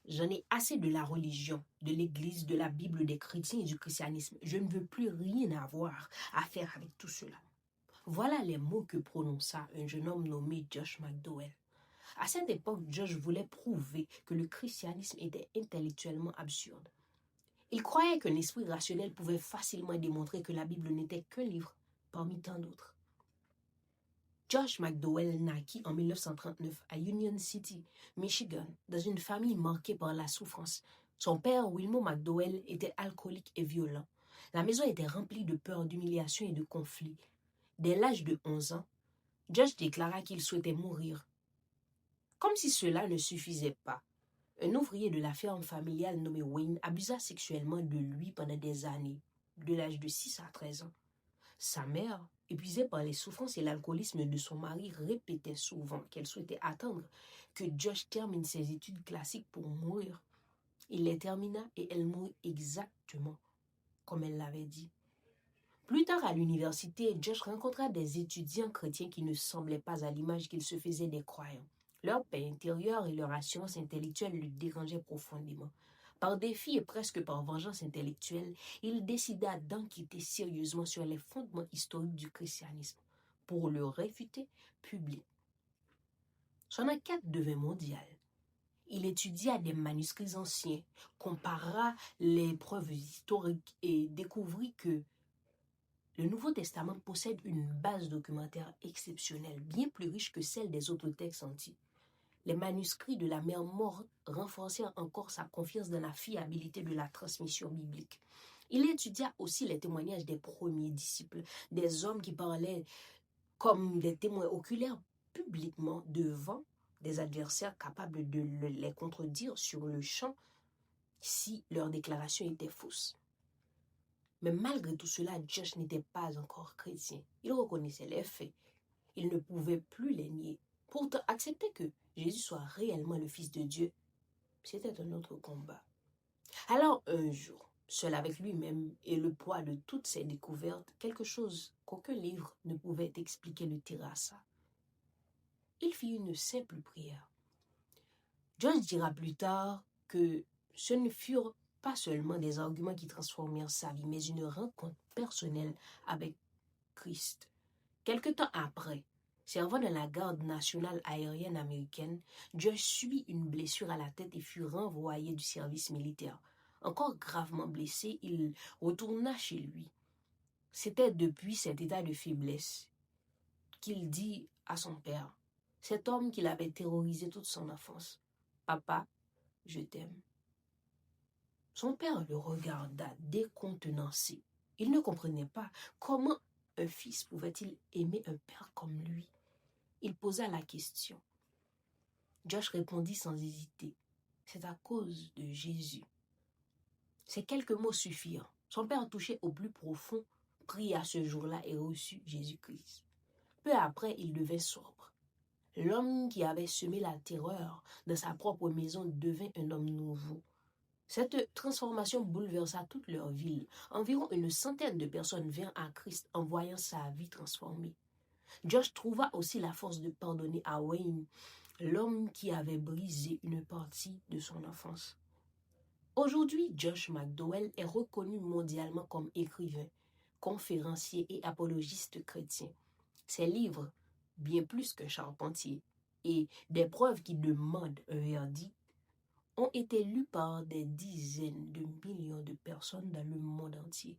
J'en ai assez de la religion, de l'Église, de la Bible, des chrétiens et du christianisme. Je ne veux plus rien avoir à faire avec tout cela. Voilà les mots que prononça un jeune homme nommé Josh McDowell. À cette époque, Josh voulait prouver que le christianisme était intellectuellement absurde. Il croyait qu'un esprit rationnel pouvait facilement démontrer que la Bible n'était qu'un livre parmi tant d'autres. Josh McDowell naquit en 1939 à Union City, Michigan, dans une famille marquée par la souffrance. Son père, Wilmo McDowell, était alcoolique et violent. La maison était remplie de peur, d'humiliation et de conflits. Dès l'âge de 11 ans, Josh déclara qu'il souhaitait mourir. Comme si cela ne suffisait pas, un ouvrier de la ferme familiale nommé Wayne abusa sexuellement de lui pendant des années, de l'âge de 6 à 13 ans. Sa mère, épuisée par les souffrances et l'alcoolisme de son mari, répétait souvent qu'elle souhaitait attendre que Josh termine ses études classiques pour mourir. Il les termina et elle mourut exactement comme elle l'avait dit. Plus tard à l'université, Josh rencontra des étudiants chrétiens qui ne semblaient pas à l'image qu'ils se faisaient des croyants. Leur paix intérieure et leur assurance intellectuelle le dérangeaient profondément. Par défi et presque par vengeance intellectuelle, il décida d'enquêter sérieusement sur les fondements historiques du christianisme pour le réfuter publiquement. Son enquête devint mondiale. Il étudia des manuscrits anciens, compara les preuves historiques et découvrit que le Nouveau Testament possède une base documentaire exceptionnelle, bien plus riche que celle des autres textes antiques. Les manuscrits de la Mère morte renforcèrent encore sa confiance dans la fiabilité de la transmission biblique. Il étudia aussi les témoignages des premiers disciples, des hommes qui parlaient comme des témoins oculaires publiquement devant des adversaires capables de les contredire sur le champ si leur déclaration était fausse. Mais malgré tout cela, Josh n'était pas encore chrétien. Il reconnaissait les faits. Il ne pouvait plus les nier. Pourtant, accepter que Jésus soit réellement le Fils de Dieu, c'était un autre combat. Alors un jour, seul avec lui-même et le poids de toutes ses découvertes, quelque chose qu'aucun livre ne pouvait expliquer le terrassa. Il fit une simple prière. Josh dira plus tard que ce ne furent pas seulement des arguments qui transformèrent sa vie, mais une rencontre personnelle avec Christ. Quelque temps après, servant dans la garde nationale aérienne américaine, Josh subit une blessure à la tête et fut renvoyé du service militaire. Encore gravement blessé, il retourna chez lui. C'était depuis cet état de faiblesse qu'il dit à son père, cet homme qu'il avait terrorisé toute son enfance, « Papa, je t'aime. » Son père le regarda décontenancé. Il ne comprenait pas comment un fils pouvait-il aimer un père comme lui. Il posa la question. Josh répondit sans hésiter. C'est à cause de Jésus. Ces quelques mots suffirent. Son père, touché au plus profond, pria ce jour-là et reçut Jésus-Christ. Peu après, il devint sobre. L'homme qui avait semé la terreur dans sa propre maison devint un homme nouveau. Cette transformation bouleversa toute leur ville. Environ une centaine de personnes vinrent à Christ en voyant sa vie transformée. Josh trouva aussi la force de pardonner à Wayne, l'homme qui avait brisé une partie de son enfance. Aujourd'hui, Josh McDowell est reconnu mondialement comme écrivain, conférencier et apologiste chrétien. Ses livres, bien plus qu'un charpentier, et des preuves qui demandent un verdict, ont été lus par des dizaines de millions de personnes dans le monde entier.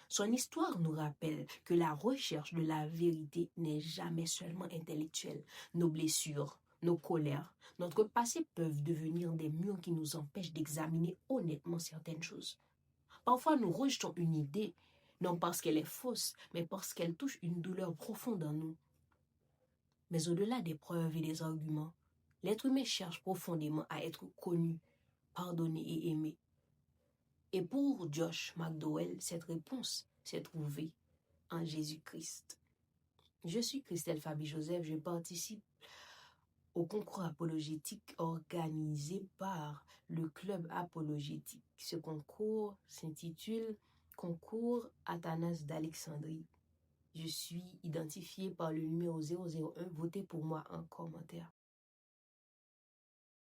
Son histoire nous rappelle que la recherche de la vérité n'est jamais seulement intellectuelle. Nos blessures, nos colères, notre passé peuvent devenir des murs qui nous empêchent d'examiner honnêtement certaines choses. Parfois, nous rejetons une idée, non parce qu'elle est fausse, mais parce qu'elle touche une douleur profonde en nous. Mais au-delà des preuves et des arguments, l'être humain cherche profondément à être connu, pardonné et aimé. Et pour Josh McDowell, cette réponse s'est trouvée en Jésus-Christ. Je suis Christelle Fabi-Joseph, je participe au concours apologétique organisé par le Club apologétique. Ce concours s'intitule Concours Athanas d'Alexandrie. Je suis identifiée par le numéro 001. Votez pour moi en commentaire.